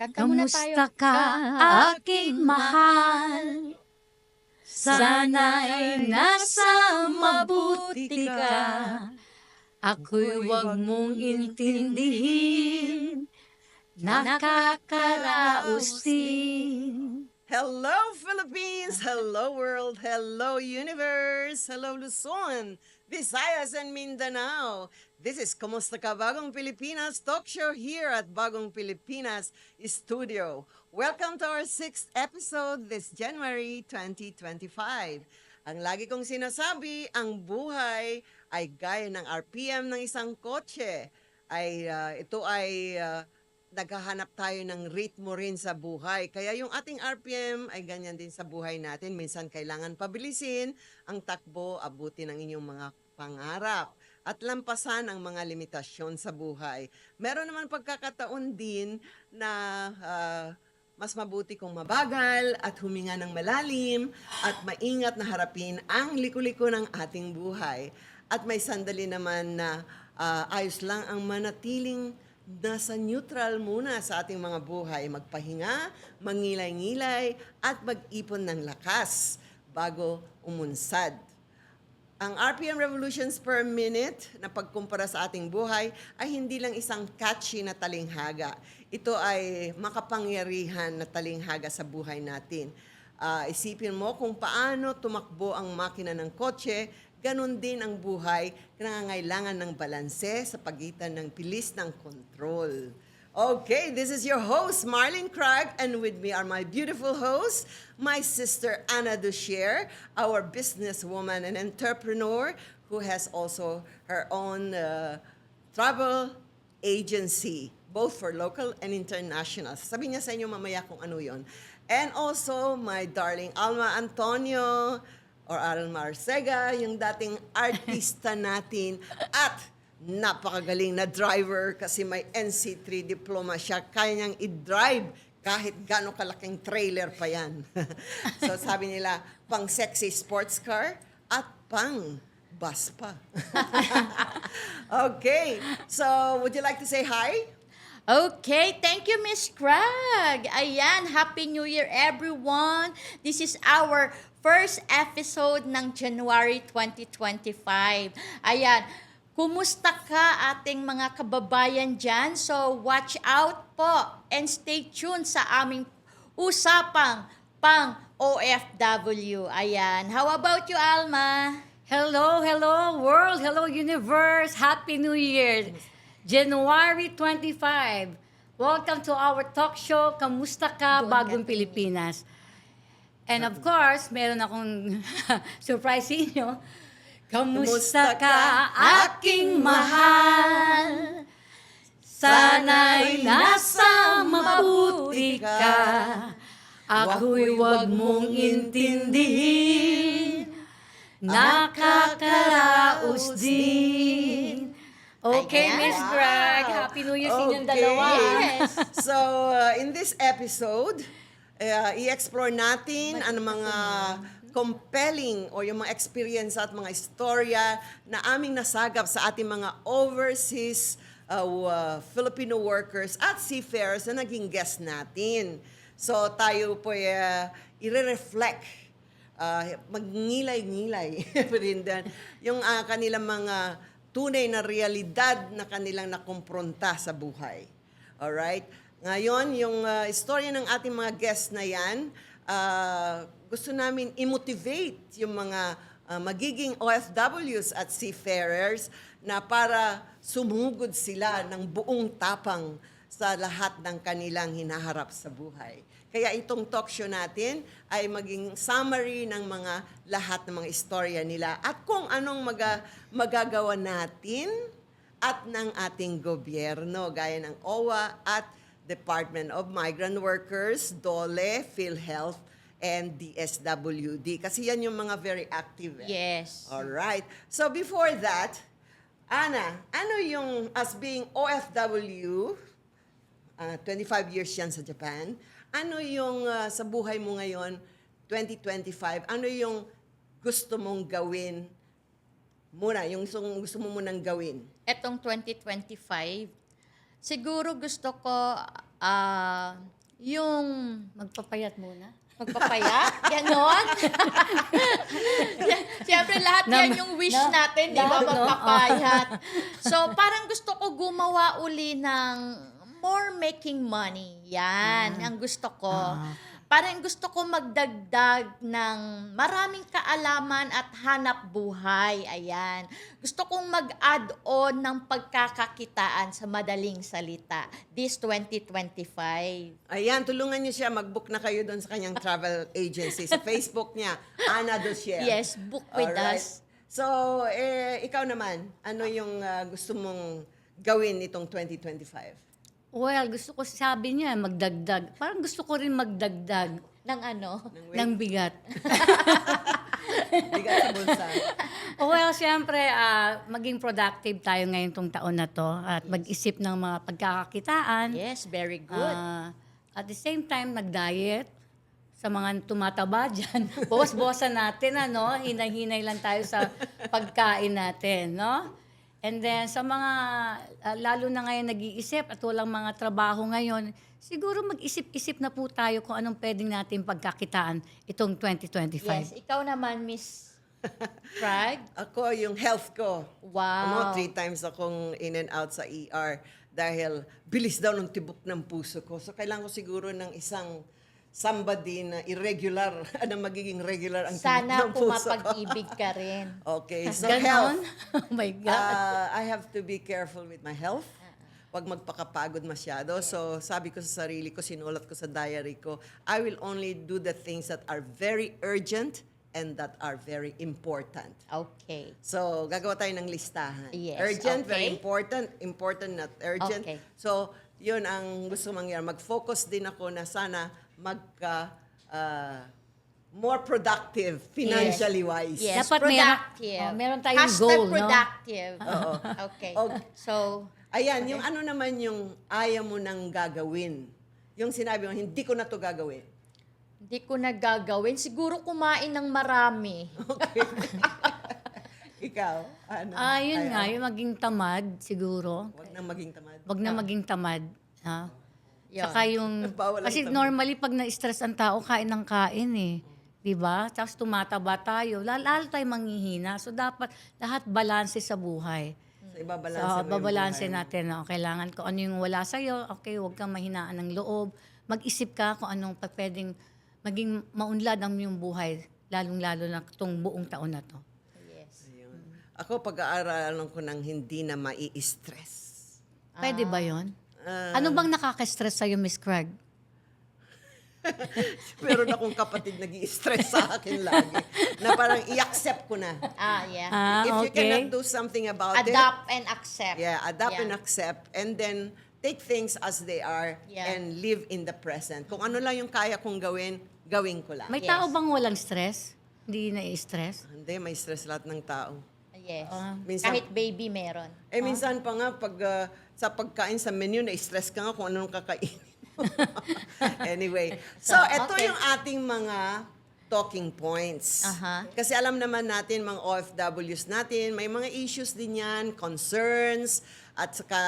Kanta muna tayo. Kamusta ka, aking mahal? Sana'y nasa mabuti ka. Ako'y wag mong intindihin, nakakaraos din. Hello, Philippines! Hello, world! Hello, universe! Hello, Luzon, Visayas, and Mindanao! This is Kamusta Ka Bagong Pilipinas talk show here at Bagong Pilipinas Studio. Welcome to our 6th episode this January 2025. Ang lagi kong sinasabi, ang buhay ay gaya ng RPM ng isang kotse. Ito ay naghahanap tayo ng ritmo rin sa buhay. Kaya yung ating RPM ay ganyan din sa buhay natin. Minsan kailangan pabilisin ang takbo, abutin ang inyong mga pangarap at lampasan ang mga limitasyon sa buhay. Meron naman pagkakataon din na mas mabuti kung mabagal at huminga ng malalim at maingat na harapin ang liku-liko ng ating buhay. At may sandali naman na ayos lang ang manatiling nasa neutral muna sa ating mga buhay. Magpahinga, mangilay-ngilay, at mag-ipon ng lakas bago umunsad. Ang RPM revolutions per minute na pagkumpara sa ating buhay ay hindi lang isang catchy na talinghaga. Ito ay makapangyarihan na talinghaga sa buhay natin. Isipin mo kung paano tumakbo ang makina ng kotse. Ganon din ang buhay, nangangailangan ng balanse sa pagitan ng bilis ng control. Okay, this is your host, Marlene Craig, and with me are my beautiful hosts, my sister, Anna Duchier, our businesswoman and entrepreneur who has also her own travel agency, both for local and international. Sabihin niya sa inyo mamaya kung ano yon. And also, my darling Alma Antonio, or Aaron Marcega, yung dating artista natin at napakagaling na driver kasi may NC3 diploma siya. Kaya niyang i-drive kahit gano'ng kalaking trailer pa yan. So sabi nila, pang sexy sports car at pang bus pa. Okay, so would you like to say hi? Okay, thank you, Miss Craig. Ayan, Happy New Year, everyone. This is our first episode ng January 2025. Ayan, kumusta ka ating mga kababayan dyan? So, watch out po and stay tuned sa aming usapang pang OFW. Ayan, how about you, Alma? Hello, hello world, hello universe, Happy New Year! January 25. Welcome to our talk show, Kamusta Ka, Bagong Pilipinas. And of course, meron akong surprise sa inyo. Kamusta ka, aking mahal? Sana'y nasa mabuti ka. Ako'y wag mong intindihin, nakakaraos din. Okay, Ayan. Miss Greg. Happy New Year sa inyong Okay. dalawa. Yes. So, in this episode, i-explore natin ang mga compelling o yung mga experience at mga istorya na aming nasagap sa ating mga overseas Filipino workers at seafarers na naging guest natin. So, tayo po i-reflect, magngilay-ngilay rin din yung kanilang mga tunay na realidad na kanilang nakumpronta sa buhay. Alright? Ngayon, yung istorya ng ating mga guests na yan, gusto namin i-motivate yung mga magiging OFWs at seafarers na para sumugod sila ng buong tapang sa lahat ng kanilang hinaharap sa buhay. Kaya itong talk show natin ay maging summary ng mga lahat ng mga istorya nila at kung anong magagawa natin at ng ating gobyerno gaya ng OWA at Department of Migrant Workers, DOLE, PhilHealth, and DSWD. Kasi yan yung mga very active. Yes. Alright. So before that, Ana, ano yung as being OFW, 25 years yan sa Japan, ano yung sa buhay mo ngayon, 2025, ano yung gusto mong gawin muna, yung gusto mo munang gawin? Etong 2025, siguro gusto ko yung Magpapayat muna. magpapayat, ganon. Siyempre, lahat yan yung wish natin, di ba, no? magpapayat. So, parang gusto ko gumawa uli ng more making money. Yan, ang gusto ko. Parang gusto ko magdagdag ng maraming kaalaman at hanap buhay. Ayan. Gusto kong mag-add-on ng pagkakakitaan sa madaling salita this 2025. Ayan, tulungan niyo siya. Mag-book na kayo doon sa kanyang travel agency. Sa Facebook niya, Ana Dosier. Yes, book with Alright. us. So, ikaw naman, ano yung gusto mong gawin itong 2025? Well, gusto ko sabi niya, magdagdag. Parang gusto ko rin magdagdag Ng ano? ng bigat. Bigat sa bulsa. Well, siyempre, maging productive tayo ngayon tong taon na to at mag-isip ng mga pagkakakitaan. Yes, very good. At the same time, nag-diet sa mga tumataba dyan. Bawas-bawasan natin, hinay-hinay lang tayo sa pagkain natin, no? And then, sa mga, lalo na ngayon nag-iisip at walang mga trabaho ngayon, siguro mag-isip-isip na po tayo kung anong pwedeng natin pagkakitaan itong 2025. Yes, ikaw naman, Miss Frag. Ako, yung health ko. Wow. 3 times akong in and out sa ER dahil bilis daw ng tibok ng puso ko. So, kailangan ko siguro ng isang somebody na irregular, na magiging regular ang tibok Sana ng puso ko. pumapag-ibig ka rin. Okay, so health. Ganon? Oh my God. I have to be careful with my health. Huwag magpakapagod masyado. So, sabi ko sa sarili ko, sinulat ko sa diary ko, I will only do the things that are very urgent and that are very important. Okay. So, gagawa tayo ng listahan. Yes, Urgent, very okay. important. Important, not urgent. Okay. So, yun ang gusto mangyari. Mag-focus din ako na sana more productive financially wise. Yes, Dapat productive. meron tayong Hashtag goal, no? productive. Oo. Okay. Okay. So, Ayan, yung ano naman yung ayaw mo nang gagawin. Yung sinabi mo, hindi ko na to gagawin. hindi ko na gagawin. Siguro kumain ng marami. Ikaw, ano? Yun Ayaw. nga, yung maging tamad siguro. Huwag nang maging tamad. Wag na maging tamad. Yun. Saka yung, Bawal ang kasi tamad. normally pag na-stress ang tao, kain ng kain eh. Diba? Tapos tumataba tayo. Lalo tayo manghihina. So dapat lahat balanse sa buhay. So, ibabalanse So, mo yung babalanse buhay mo. natin. Kailangan ko ano yung wala sa'yo. Okay, huwag kang mahinaan ng loob. Mag-isip ka kung anong pwedeng maging maunlad ang iyong buhay. Lalong-lalo na itong buong taon na to. Yes. Ayun. Ako, pag-aaralan ko ng hindi na mai-stress. Pwede ba yun? Ano bang nakaka-stress sa'yo, Miss Craig? Meron akong kapatid nag-i-stress sa akin lagi. Na parang i-accept ko na. Yeah. If you Okay. cannot do something about it, Adapt and accept. adapt Yeah. and accept. And then, take things as they are Yeah. and live in the present. Kung ano lang yung kaya kong gawin, gawin ko lang. May Yes. tao bang walang stress? Hindi na-stress? Hindi, may stress lahat ng tao. Yes. Minsan- Kahit baby meron. Minsan pa nga, pag sa pagkain sa menu, na-stress ka nga kung anong kakainin. Anyway, so ito Okay. yung ating mga talking points. Aha. Kasi alam naman natin, mga OFWs natin, may mga issues din yan, concerns, at saka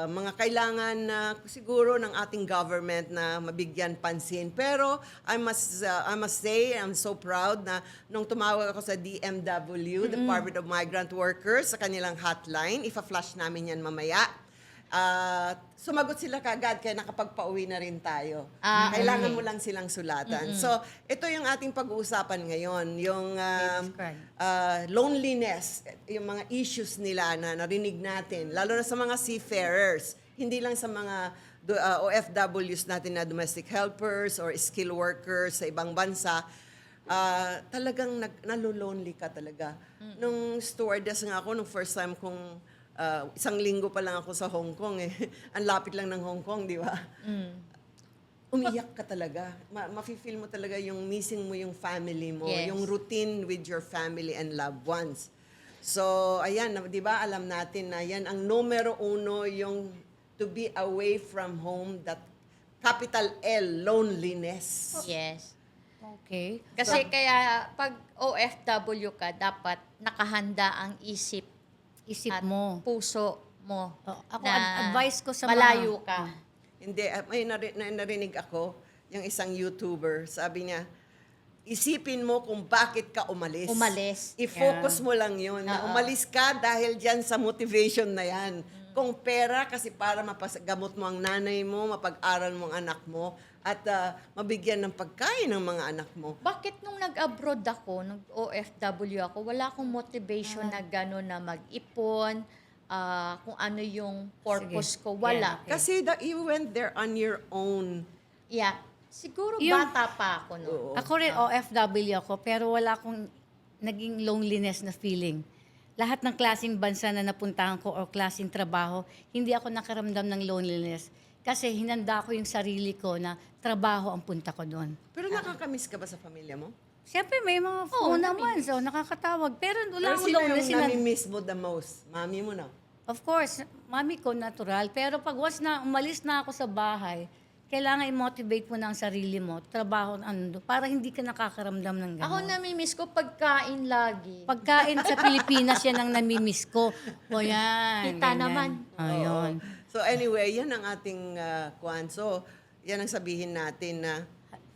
mga kailangan na siguro ng ating government na mabigyan pansin. Pero I must say, I'm so proud na nung tumawag ako sa DMW, Department of Migrant Workers, sa kanilang hotline, ifa-flash namin yan mamaya. Sumagot sila kagad kaya nakapagpauwi na rin tayo. Kailangan mo lang silang sulatan. So, ito yung ating pag-uusapan ngayon, yung Describe. loneliness, yung mga issues nila na narinig natin, lalo na sa mga seafarers, hindi lang sa mga OFWs natin na domestic helpers or skilled workers sa ibang bansa. Talagang nalolonely ka talaga. Nung stewardess nga ako, nung first time kong isang linggo pa lang ako sa Hong Kong eh. Ang lapit lang ng Hong Kong, di ba? Umiyak ka talaga. Mafe-feel mo talaga yung missing mo yung family mo, Yes. yung routine with your family and loved ones. So, ayan, di ba, alam natin na yan ang numero uno, yung to be away from home, that capital L, loneliness. Yes. Okay. Kasi kaya pag OFW ka, dapat nakahanda ang isip Isip at mo. puso mo. Ako, na advice ko sa mga- malayo ka. Hindi, may narinig ako, yung isang YouTuber, sabi niya, isipin mo kung bakit ka umalis. Umalis. I-focus mo lang yun. Na Oo. umalis ka dahil dyan sa motivation na yan. Kung pera, kasi para mapagamot mo ang nanay mo, mapag-aral mo ang anak mo, at mabigyan ng pagkain ng mga anak mo. Bakit nung nag-abroad ako, nag-OFW ako, wala akong motivation na gano'n na mag-ipon, kung ano yung purpose Sige. ko. Wala. Yeah. Kasi you went there on your own. Yeah. Siguro Yung- bata pa ako no. Oo. Ako rin, OFW ako, pero wala akong naging loneliness na feeling. Lahat ng klaseng bansa na napuntahan ko o klaseng trabaho, hindi ako nakaramdam ng loneliness. Kasi hinanda ko yung sarili ko na trabaho ang punta ko doon. Pero nakakamiss ka ba sa pamilya mo? Siyempre, may mga phone naman, so nakakatawag. Pero wala Pero akong sino loneliness. yung nami-miss mo the most? Mami mo na? Of course, mami ko natural. Pero pag once na umalis na ako sa bahay, kailangan i-motivate mo na ang sarili mo, trabaho, para hindi ka nakakaramdam ng gano'n. Ako namimiss ko pagkain lagi. Pagkain sa Pilipinas, yan ang namimiss ko. O yan. Kita ganyan. naman. Ayun. So anyway, yan ang ating kwan. So, yan ang sabihin natin na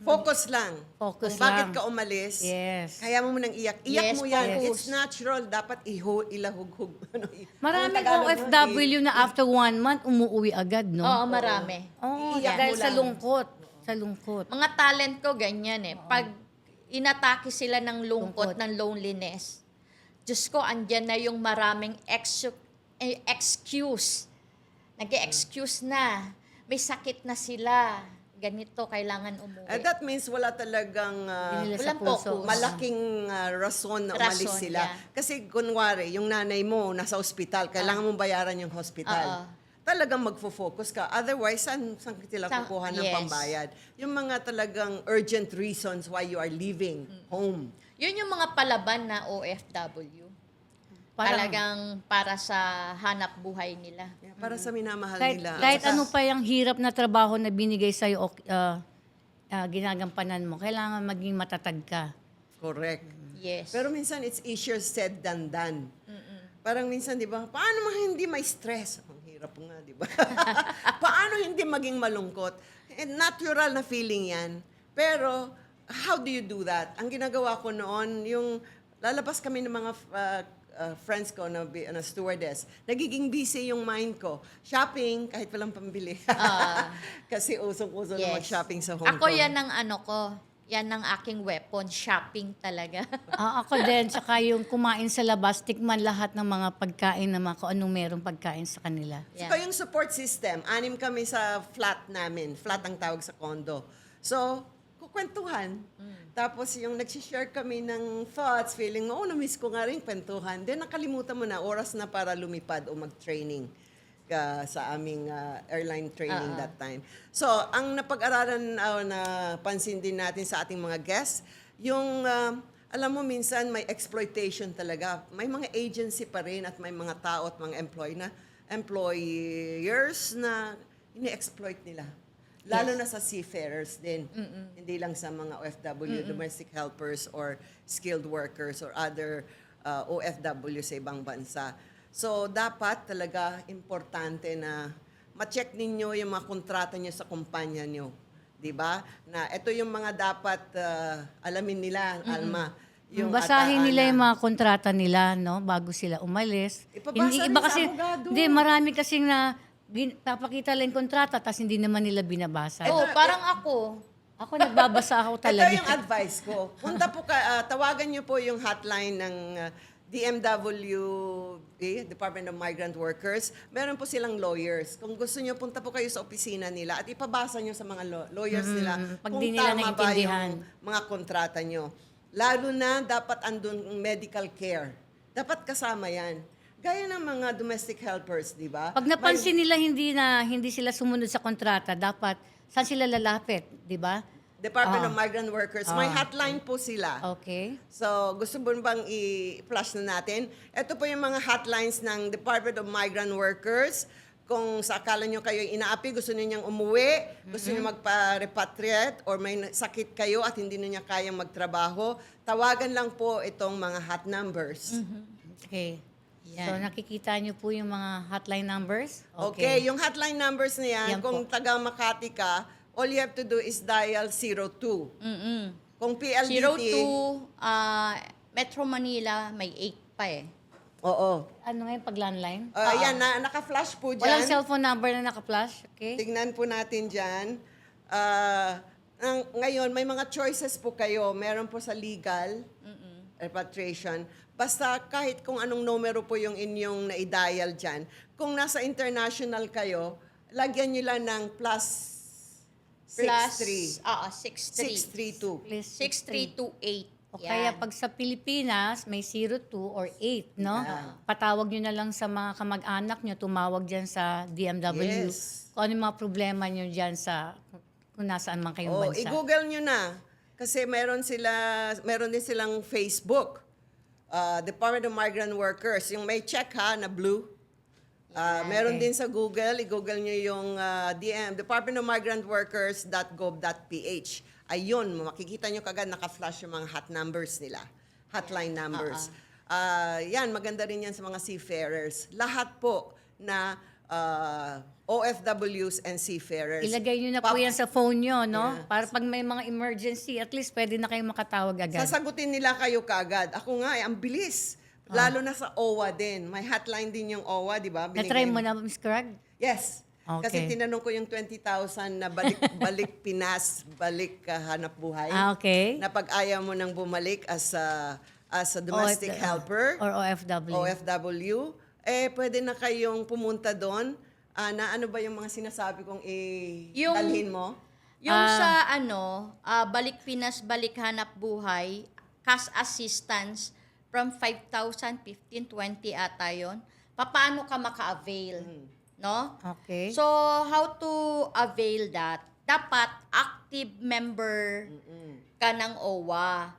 focus lang. Focus Kung bakit lang. ka umalis, Yes. kaya mo nang iyak. Iyak Yes, mo yan. focus. It's natural. Dapat ilahughug. Maraming Tagalog, no? OFW na after 1 month, umuwi agad, no? Oo, marami. Oo, Iiyak dahil mo sa lang. lungkot. Sa lungkot. Mga talent ko ganyan eh. Pag inatake sila ng lungkot, Lungkot. ng loneliness, Diyos ko, andyan na yung maraming excuse. Nag-excuse na. May sakit na sila. Ganito, kailangan umuwi. And that means wala talagang Hindi nila sa walang puso. focus. malaking rason na umalis Rason, sila. yeah. Kasi kunwari, yung nanay mo nasa ospital, kailangan mong bayaran yung hospital. Talagang magfo-focus ka. Otherwise, saan sila kukuha ng Yes. pambayad? Yung mga talagang urgent reasons why you are leaving home. Yun yung mga palaban na OFW. Talagang para sa hanap buhay nila. Yeah, para sa minamahal Kahit, nila. kahit Saka- ano pa yung hirap na trabaho na binigay sa'yo, ginagampanan mo, kailangan maging matatag ka. Correct. Yes. Pero minsan, it's easier said than done. Parang minsan, di ba, paano hindi may stress? Ang hirap nga, di ba? Paano hindi maging malungkot? Natural na feeling yan. Pero, how do you do that? Ang ginagawa ko noon, yung lalabas kami ng mga friends ko na stewardess, nagiging busy yung mind ko. Shopping, kahit walang pambili. Kasi usong-uso na mag-shopping sa Hong Kong. Ako yan ang ano ko. Yan ang aking weapon. Shopping talaga. Ako din, saka yung kumain sa labas, tikman lahat ng mga pagkain na kung anong merong pagkain sa kanila. So, yung support system, 6 kami sa flat namin. Flat ang tawag sa condo. So, kukwentuhan. Tapos yung nagsishare kami ng thoughts, feeling mo, na-miss ko nga rin kwentuhan. Then nakalimutan mo na, oras na para lumipad o mag-training ka sa aming airline training that time. So, ang napag-aralan na pansin din natin sa ating mga guests, yung, alam mo, minsan may exploitation talaga. May mga agency pa rin at may mga tao at mga employers na ini-exploit nila. Lalo na sa seafarers din. Hindi lang sa mga OFW, domestic helpers or skilled workers or other OFW sa ibang bansa. So, dapat talaga importante na ma-check ninyo yung mga kontrata nyo sa kumpanya nyo. Diba? Na ito yung mga dapat alamin nila, Alma. Yung Basahin nila ataana. yung mga kontrata nila, no, bago sila umalis. Ipabasa rin sa abogado. Hindi, marami kasing na papakita lang yung kontrata, tapos hindi naman nila binabasa. Oh, parang ako. Ako nagbabasa ako talaga. Ito yung advice ko. Punta po tawagan niyo po yung hotline ng DMW, Department of Migrant Workers. Meron po silang lawyers. Kung gusto niyo, punta po kayo sa opisina nila at ipabasa niyo sa mga lawyers nila pag kung di nila tama ba naintindihan. yung mga kontrata niyo. Lalo na dapat andun ang medical care. Dapat kasama yan. Gaya ng mga domestic helpers, di ba? Pag napansin nila hindi sila sumunod sa kontrata, dapat saan sila lalapit, di ba? Department of Migrant Workers, may hotline po sila. Okay. So, gusto mo bang i-flash na natin? Ito po yung mga hotlines ng Department of Migrant Workers. Kung sa akala nyo kayo inaapi, gusto niyo umuwi, gusto niyo magpa-repatriate, or may sakit kayo at hindi niyo kayang magtrabaho, tawagan lang po itong mga hot numbers. Okay. So nakikita niyo po yung mga hotline numbers. Okay, yung hotline numbers na yan, Yan kung taga Makati ka, all you have to do is dial 02. Kung PLDT, 02, Metro Manila, may 8 pa eh. oo. Ano nga yung pag-landline? Yan, naka-flash po dyan. Walang cellphone number na naka-flash, okay? Tignan po natin dyan. Ngayon, may mga choices po kayo. Meron po sa legal, repatriation. Basta kahit kung anong numero po yung inyong na-dial dyan. Kung nasa international kayo, lagyan nyo lang ng plus 63. 63. 632. Please, 6328. O kaya pag sa Pilipinas, may 02 or 8, no? Yeah. Patawag nyo na lang sa mga kamag-anak nyo, tumawag dyan sa DMW. Yes. Kung ano yung mga problema nyo dyan sa, kung nasaan man kayong bansa. I-google nyo na. Kasi meron din silang Facebook. Department of Migrant Workers. Yung may check ha, na blue. Meron din sa Google. I-google nyo yung Department of Migrant Workers.gov.ph. Ayun, makikita nyo kagad naka-flash yung mga hot numbers nila. Hotline numbers. Yan, maganda rin yan sa mga seafarers. Lahat po na OFWs and seafarers. Ilagay nyo na po yan sa phone nyo, no? Para pag may mga emergency, at least pwede na kayong makatawag agad. Sasagutin nila kayo kaagad. Ako nga, ang bilis. Lalo na sa OWA din. May hotline din yung OWA, di ba? Na-try mo na, Ms. Craig? Yes. Kasi Okay. tinanong ko yung 20,000 na balik Pinas, balik hanap buhay. Okay. Na pag ayaw mo nang bumalik as a domestic helper, Or OFW. OFW, pwede na kayong pumunta doon. Na ano ba yung mga sinasabi kong dalhin mo? Yung sa Balik Pinas, Balik Hanap Buhay, cash assistance from 5,000, 15, 20 ata yun. Paano ka maka-avail? No? Okay. So, how to avail that? Dapat active member ka ng OWA.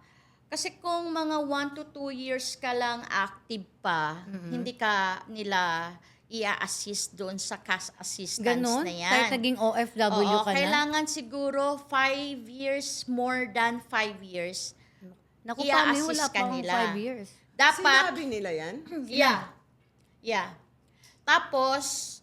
Kasi kung mga 1 to 2 years ka lang active pa, hindi ka nila i-assist doon sa cash assistance Ganon? na yan. Kahit naging OFW Oo, ka na? kailangan siguro 5 years, more than 5 years. Naku, paano yun? i-assist Wala ka pa akong nila. 5 years. Dapat, Sinabi nila yan? yeah. Tapos,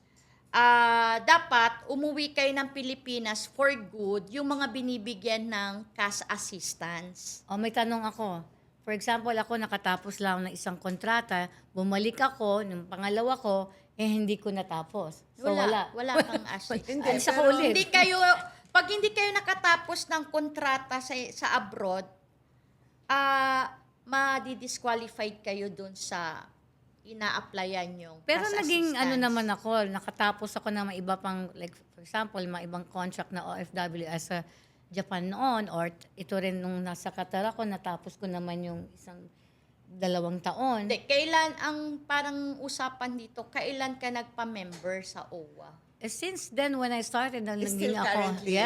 dapat umuwi kayo ng Pilipinas for good yung mga binibigyan ng cash assistance. May tanong ako. For example, ako nakatapos lang ng isang kontrata, bumalik ako, nung pangalawa ko, hindi ko natapos. So, wala. Wala kang assistance. Hindi, Alis ako pero- ulit. Pag hindi kayo nakatapos ng kontrata sa abroad, madi-disqualified kayo dun sa ina-applyan yung Pero cash naging assistance. naman ako, nakatapos ako ng mga iba pang, like for example, mga ibang contract na OFW as a Japan noon, or ito rin nung nasa Qatar ako, natapos ko naman yung 2 taon. Hindi, kailan ang parang usapan dito, kailan ka nagpa-member sa OWA? Since then, when I started, Still naging ako. currently,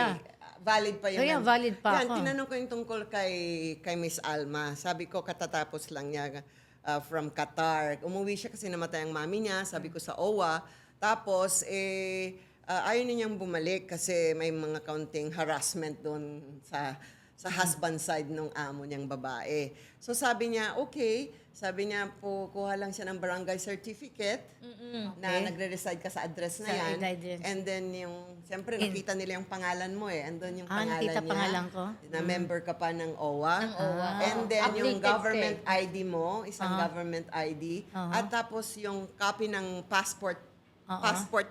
valid pa yun. Oh, yeah, valid pa yan, ako. tinanong ko yung tungkol kay Miss Alma. Sabi ko, katatapos lang niya from Qatar. Umuwi siya kasi namatay ang mami niya, sabi ko sa OWA. Tapos, ayaw niyang bumalik kasi may mga kaunting harassment doon sa husband side ng amo niyang babae. So sabi niya, okay. Sabi niya, kuha lang siya ng barangay certificate na nagre-reside ka sa address na Sa yan. address. And then siyempre nakita nila yung pangalan mo eh. Andun yung pangalan nakita niya. pangalan ko? Na member ka pa ng OWA. Ng OWA. And then yung Updated government ID mo, isang government ID. At tapos yung copy ng passport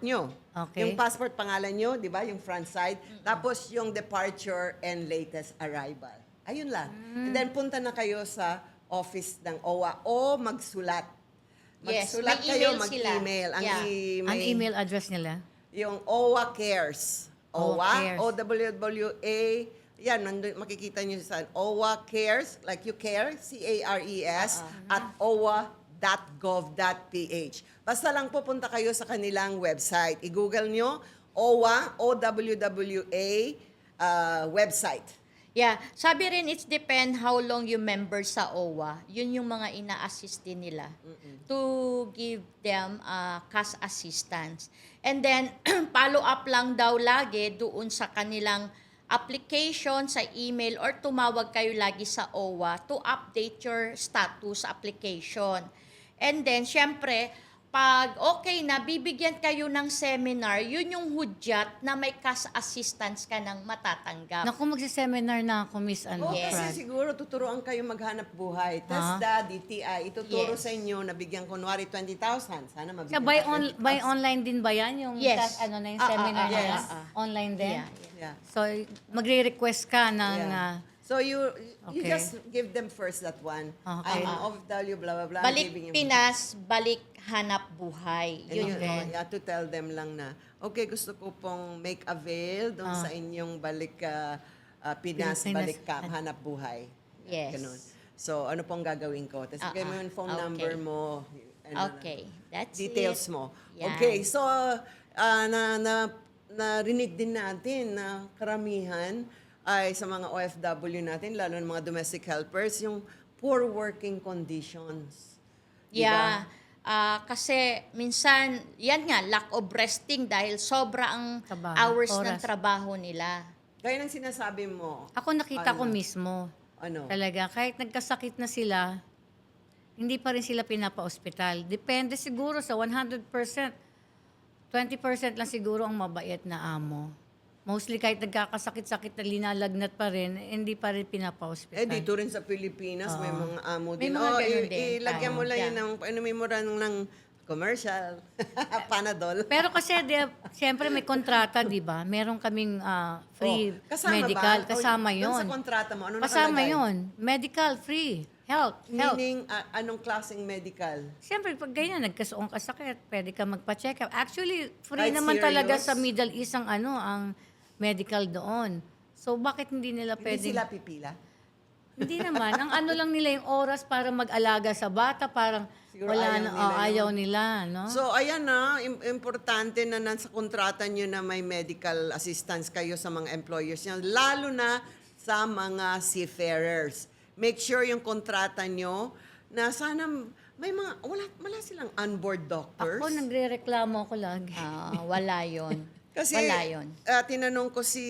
nyo. Okay. Yung passport pangalan nyo, di ba? Yung front side. Tapos yung departure and latest arrival. Ayun lang. And then punta na kayo sa office ng OWA o magsulat. Yes, Magsulat may kayo, email sila. mag-email. Ang email address nila? Yung OWA Cares. OWA OWA, Cares. OWWA. Yan, makikita nyo sa OWA Cares, like you care, CARES, at owa.gov.ph. Basta lang pupunta kayo sa kanilang website. I-google nyo, OWA, OWWA website. Yeah, sabi rin it's depend how long you member sa OWA. Yun yung mga ina-assist din nila to give them cash assistance. And then follow up lang daw lagi doon sa kanilang application sa email or tumawag kayo lagi sa OWA to update your status application. And then, syempre, pag okay na, bibigyan kayo ng seminar, yun yung hudyat na may cash assistance ka ng matatanggap. Naku, magsiseminar na ako, Miss Oh, Yes. Fran. kasi siguro tuturuan kayo maghanap buhay. Test Daddy, TI, ituturo Yes. sa inyo na bigyan kunwari 20,000. Sana mabigyan Sa by, ka 20,000. by online din ba yan? Yung Yes. ano na yung seminar na yes. yan? Online din? Yeah, Yeah. So, magre-request ka ng... Yeah. So you Okay. just give them first that one. Okay. I'm OFW, blah, blah, blah. Balik giving you- Pinas, balik hanap buhay. And Yun you, din. you have to tell them lang na, okay, gusto ko pong make avail doon sa inyong balik Pinas, Pilipinas. balik hanap buhay. Yes. Ganun. So, ano pong gagawin ko? Tapos, bigay mo yung phone Okay. number mo. and, Okay, that's details it. mo. Yan. Okay, so, narinig din natin na karamihan ay sa mga OFW natin, lalo ng mga domestic helpers, yung poor working conditions. Diba? Yeah. Kasi minsan, yan nga, lack of resting dahil sobra ang Trabaho, hours ng oras. trabaho nila. Kaya nang sinasabi mo, Ako nakita ko mismo. ano? Talaga, kahit nagkasakit na sila, hindi pa rin sila pinapa-ospital. Depende siguro sa 100%. 20% lang siguro ang mabait na amo. Mostly kahit nagkakasakit-sakit na linalagnat pa rin, hindi pa rin pinapa-ospital. Dito rin sa Pilipinas, may mga amo May din. mga ganun din. Ilagyan mo lang Yeah. yun ng, inumin mo lang ng commercial, Panadol. Pero kasi, siyempre may kontrata, di ba? Meron kaming free Kasama medical. ba? Kasama Dun yon. sa kontrata mo, ano Kasama nakalagay? yon. Medical, free. Health. Meaning, anong klaseng medical? Siyempre, pag ganyan, nagkasuong kasakit, pwede ka magpa-check up. Actually, free Kahit naman serious? talaga sa Middle East ang medical doon. So, bakit hindi nila Hindi pwede? sila pipila? Hindi naman. Ang ano lang nila yung oras para mag-alaga sa bata, parang Siguro wala ayaw na, nila yun. ayaw nila, no? So, ayan na, importante na nasa kontrata nyo na may medical assistance kayo sa mga employers nyo, lalo na sa mga seafarers. Make sure yung kontrata nyo na sana may mga, wala silang onboard doctors. Ako, nagre-reklamo ako lagi. Wala yon. Kasi Wala yun. Tinanong ko si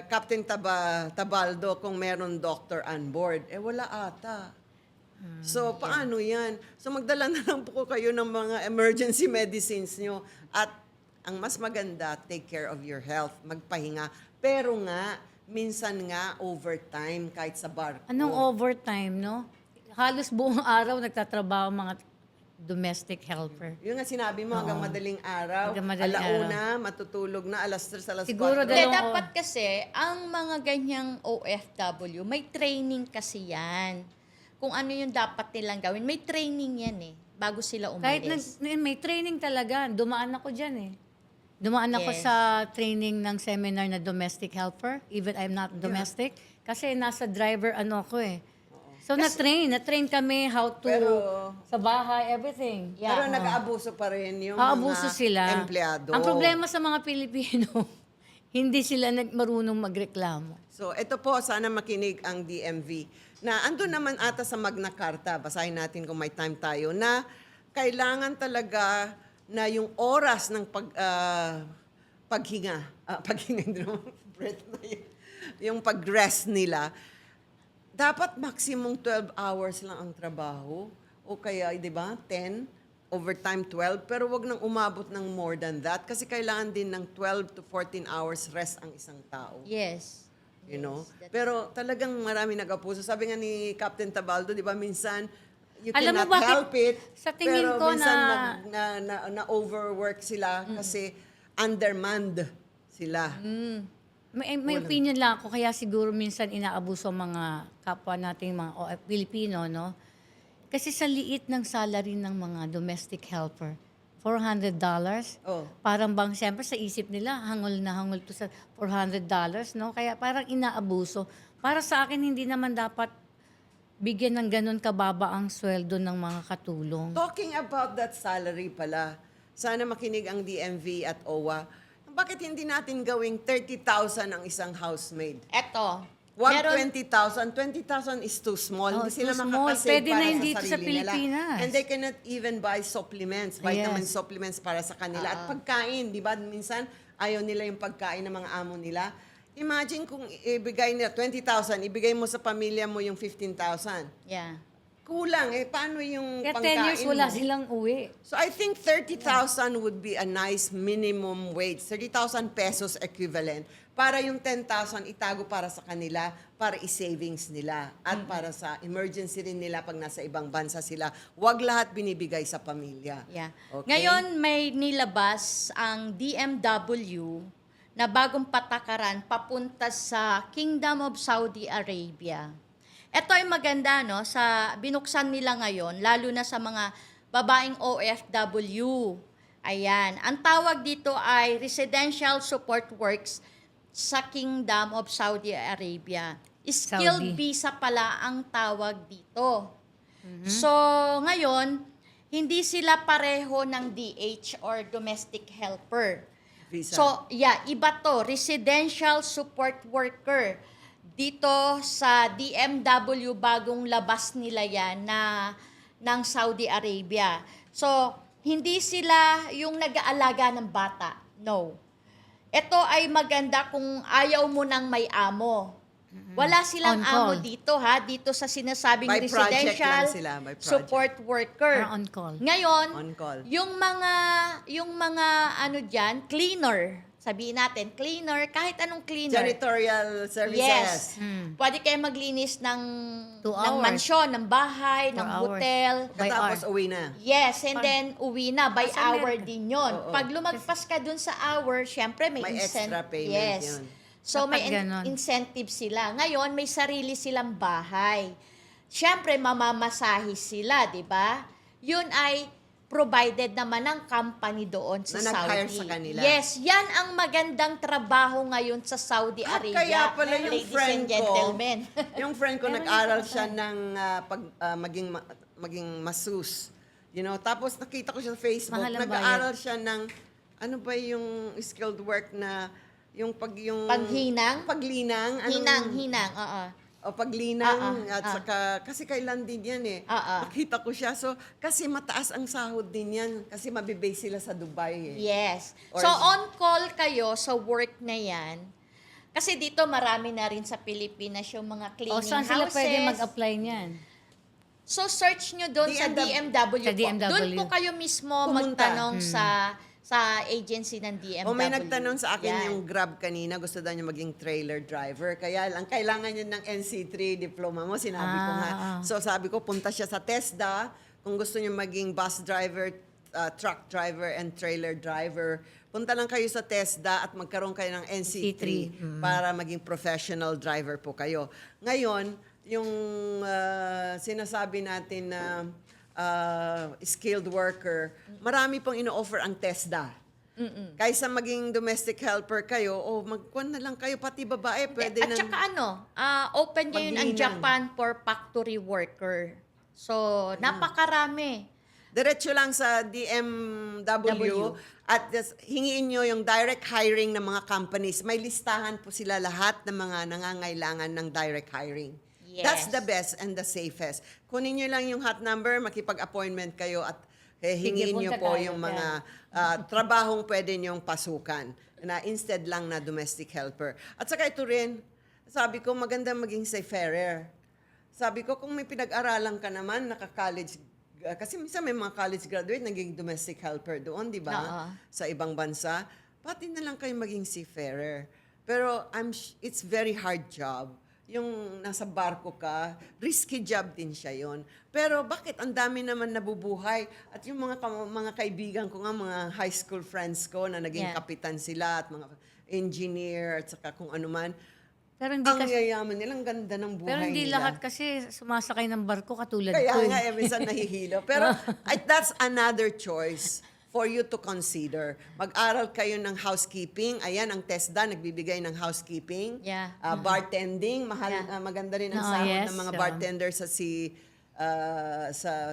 Captain Tabaldo kung meron doctor on board. Wala ata. So, paano yan? So, magdala na lang po kayo ng mga emergency medicines nyo. At ang mas maganda, take care of your health. Magpahinga. Pero nga, minsan nga, overtime kahit sa barko. Anong overtime, no? Halos buong araw nagtatrabaho mga domestic helper. Yung nga sinabi mo, hanggang madaling araw, Hanggang madaling alauna, matutulog na, alas 3, alas 4. Siguro Hindi, dalawang dapat kasi, ang mga ganyang OFW, may training kasi yan. Kung ano yung dapat nilang gawin. May training yan eh, bago sila Kahit umalis. may training talaga. Dumaan ako dyan eh. Dumaan ako Yes. sa training ng seminar na domestic helper, even I'm not domestic. Kasi nasa driver ko eh. So na-train kami how to, Pero- sa bahay, everything. Yeah. Pero nag-aabuso pa rin yung Aabuso mga sila. empleyado. Ang problema sa mga Pilipino, hindi sila marunong magreklamo. So, ito po, sana makinig ang DMV. Na andun naman ata sa Magna Carta, basahin natin kung may time tayo, na kailangan talaga na yung oras ng paghinga, hindi naman, breath na yun, yung pag-rest nila, dapat maximum 12 hours lang ang trabaho. O kaya, di ba, 10, overtime 12, pero wag nang umabot ng more than that kasi kailangan din ng 12 to 14 hours rest ang isang tao. Yes. You know? Yes, that's- Pero talagang marami nag-apuso. Sabi nga ni Captain Tabaldo, di ba, minsan, you Alam mo cannot bakit? help it. Sa tingin pero ko minsan na-overwork Mm. sila kasi undermanned sila. May opinion lang ako, kaya siguro minsan inaabuso ang mga kapwa nating mga Pilipino, no? Kasi sa liit ng salary ng mga domestic helper, $400, Oh. parang bang siyempre sa isip nila, hangol na hangol to sa $400, no? Kaya parang inaabuso. Para sa akin, hindi naman dapat bigyan ng ganun kababa ang sweldo ng mga katulong. Talking about that salary pala, sana makinig ang DMV at OWA. Bakit hindi natin gawing 30,000 ang isang housemaid? Eto. Wag meron- 20,000. 20,000 is too small. Oh, Hindi sila too small. makakasave Pwede na para yun sa dito sa sarili nila. Pilipinas. And they cannot even buy supplements, vitamin Yes. supplements para sa kanila. At pagkain, di ba? Minsan, ayaw nila yung pagkain ng mga amo nila. Imagine kung ibigay nila 20,000, ibigay mo sa pamilya mo yung 15,000. Yeah. kulang eh. Paano yung Kaya 10 pangkain years wala mo? silang uwi. So I think 30,000 would be a nice minimum wage. 30,000 pesos equivalent para yung 10,000 itago para sa kanila, para i-savings nila at para sa emergency rin nila pag nasa ibang bansa sila. Huwag lahat binibigay sa pamilya. Yeah. Okay? Ngayon may nilabas ang DMW na bagong patakaran papunta sa Kingdom of Saudi Arabia. Ito ay maganda, no? Sa binuksan nila ngayon, lalo na sa mga babaeng OFW. Ayan. Ang tawag dito ay Residential Support Works sa Kingdom of Saudi Arabia. Skilled Saudi. visa pala ang tawag dito. So, ngayon, hindi sila pareho ng DH or domestic helper. Visa. So, yeah, iba to, residential support worker. Dito sa DMW, bagong labas nila yan ng Saudi Arabia. So, hindi sila yung nag-aalaga ng bata. No. Ito ay maganda kung ayaw mo ng may amo. Wala silang On call. amo dito ha, dito sa sinasabing By project residential lang sila, by project. support worker. Or on call. Ngayon, On call. yung mga ano diyan, cleaner. Sabihin natin, cleaner, kahit anong cleaner. Janitorial services. Yes. Pwede kayo maglinis ng 2 ng hours. mansyon, ng bahay, 4 ng hours. hotel. By Katapos hour. uwi na. Yes, and then uwi na by Sa hour Amerika. din 'yon. Oo. Pag lumagpas ka dun sa hour, syempre may, May extra payment Yes. yun. So may Kapag ganon. incentive sila. Ngayon may sarili silang bahay. Syempre mamamasahe sila, 'di ba? 'Yun ay provided naman ng company doon sa Na nag-hire Saudi. sa kanila. Yes, yan ang magandang trabaho ngayon sa Saudi Arabia. Kaya pala yung ladies friend and gentlemen. ko, yung friend ko nag-aral siya ng maging masus. You know, tapos nakita ko siya sa Facebook, Mahal ang nag-aaral siya ng ano ba yung skilled work na yung Paghinang? paglinang, Hinang, oo. o paglinang Ah, at saka kasi kailan din yan eh. Ah. Nakita ko siya. So kasi mataas ang sahod din yan kasi mabibase sila sa Dubai eh. Yes. Or- So, on call kayo sa work na yan. Kasi dito marami na rin sa Pilipinas yung mga O cleaning saan sila houses. pwede mag-apply niyan? So, search nyo doon sa DMW Sa po. DMW. Doon po kayo mismo Pumunta. magtanong sa agency ng DMW. O may nagtanong sa akin Yan. yung Grab kanina, gusto daw niya maging trailer driver. Kaya lang, kailangan niya ng NC3 diploma mo, sinabi ko nga. So sabi ko, punta siya sa TESDA. Kung gusto niya maging bus driver, truck driver, and trailer driver, punta lang kayo sa TESDA at magkaroon kayo ng NC3 para maging professional driver po kayo. Ngayon, yung sinasabi natin na skilled worker, marami pong ino-offer ang TESDA. Kaysa maging domestic helper kayo, magkuhan na lang kayo, pati babae, pwede At saka open ngayon ang Maglinang. Japan for factory worker. So, napakarami. Diretso lang sa DMW at hingiin nyo yung direct hiring ng mga companies. May listahan po sila lahat ng mga nangangailangan ng direct hiring. Yes. That's the best and the safest. Kunin nyo lang yung hot number, makipag-appointment kayo at hingiin nyo punta po tayo yung mga trabahong pwede nyong pasukan na instead lang na domestic helper. At saka ito rin, sabi ko maganda maging seafarer. Sabi ko kung may pinag-aralan ka naman, naka-college, kasi minsan may mga college graduate naging domestic helper doon, di ba? Oo. Sa ibang bansa. Pati na lang kayo maging seafarer. Pero it's very hard job. Yung nasa barko ka, risky job din siya yon. Pero bakit ang dami naman nabubuhay? At yung mga kaibigan ko nga, mga high school friends ko na naging Yeah. kapitan sila at mga engineer at saka kung ano man, Pero hindi ang kasi, yayaman nila, ang ganda ng buhay pero hindi nila. lahat kasi sumasakay ng barko katulad Kaya ko. nga, minsan nahihilo. Pero that's another choice for you to consider. Mag-aral kayo ng housekeeping. Ayan, ang TESDA nagbibigay ng housekeeping. Yeah. Bartending, Yeah. maganda rin ang No, sahod yes, ng mga so. bartender sa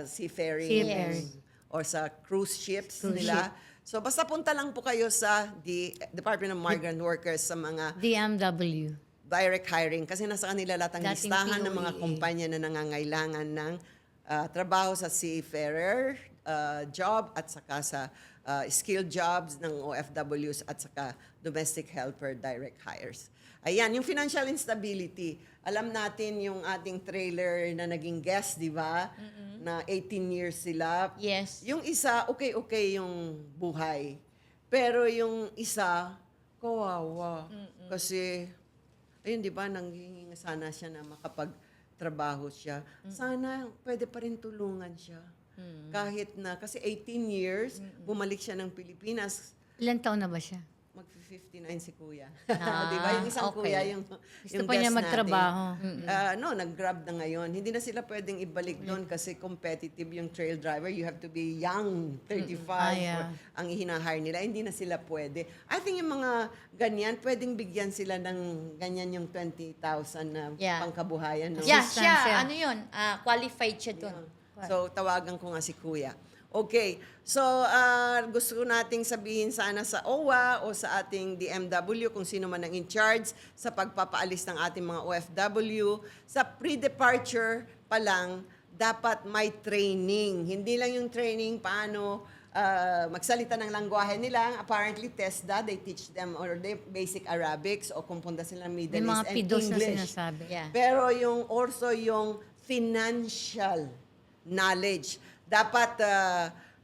seafaring Seafaring. or sa cruise ships Cruise nila. So basta punta lang po kayo sa Department of Migrant Workers sa mga DMW. direct hiring kasi nasa kanila lahat ang Dating listahan ng mga POEA. kumpanya na nangangailangan ng trabaho sa seafarer job at saka sa skilled jobs ng OFWs at saka domestic helper direct hires. Ayan, yung financial instability. Alam natin yung ating trailer na naging guest, di ba? Na 18 years sila. Yes. Yung isa, okay yung buhay. Pero yung isa, kawawa. Kasi, ayun, di ba, nanghihingi sana siya na makapagtrabaho siya. Sana, pwede pa rin tulungan siya. Kahit na, kasi 18 years, bumalik siya ng Pilipinas, Ilan taon na ba siya? mag-59 si Kuya. Ah, Di ba? Yung isang okay. Kuya, yung Gusto yung pa niya guest magtrabaho. natin. No, nag-grab na ngayon. Hindi na sila pwedeng ibalik doon kasi competitive yung trail driver. You have to be young, 35. Yeah. Ang hinahire nila. Hindi na sila pwede. I think yung mga ganyan, pwedeng bigyan sila ng ganyan yung 20,000 na Yeah. pangkabuhayan. No? Yeah, Assistance siya, siya. ano yun, qualified siya dun. So, tawagan ko nga si Kuya. Okay. So, gusto ko nating sabihin sana sa OWA o sa ating DMW, kung sino man ang in charge sa pagpapaalis ng ating mga OFW. Sa pre-departure pa lang, dapat may training. Hindi lang yung training paano magsalita ng langwahe nila. Apparently, TESDA, they teach them or they basic Arabics o kung punta sila ng Middle May mga East and pidos na English. sinasabi. Yeah. Pero yung also yung financial knowledge. Dapat,